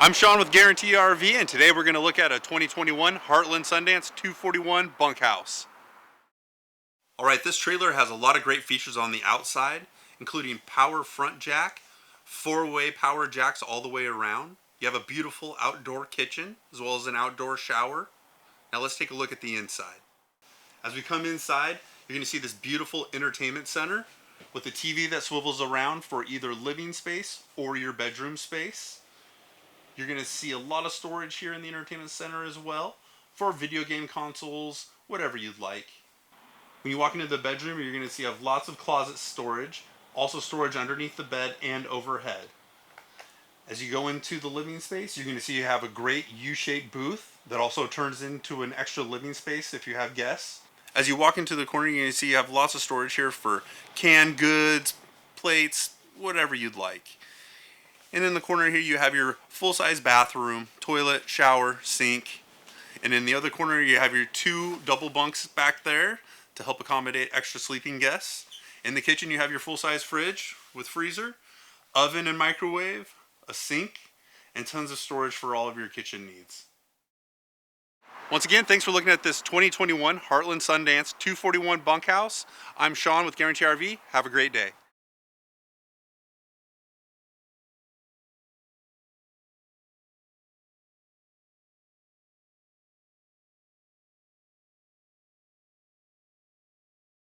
I'm Sean with Guaranty RV, and today we're going to look at a 2021 Heartland Sundance 241 Bunkhouse. Alright, this trailer has a lot of great features on the outside, including power front jack, 4-way power jacks all the way around. You have a beautiful outdoor kitchen, as well as an outdoor shower. Now let's take a look at the inside. As we come inside, you're going to see this beautiful entertainment center with a TV that swivels around for either living space or your bedroom space. You're going to see a lot of storage here in the entertainment center as well for video game consoles, whatever you'd like. When you walk into the bedroom, you're going to see you have lots of closet storage, also storage underneath the bed and overhead. As you go into the living space, you're going to see you have a great U-shaped booth that also turns into an extra living space if you have guests. As you walk into the corner, you're going to see you have lots of storage here for canned goods, plates, whatever you'd like. And in the corner here, you have your full-size bathroom, toilet, shower, sink. And in the other corner, you have your 2 double bunks back there to help accommodate extra sleeping guests. In the kitchen, you have your full-size fridge with freezer, oven and microwave, a sink, and tons of storage for all of your kitchen needs. Once again, thanks for looking at this 2021 Heartland Sundance 241 Bunkhouse. I'm Sean with Guaranty RV. Have a great day.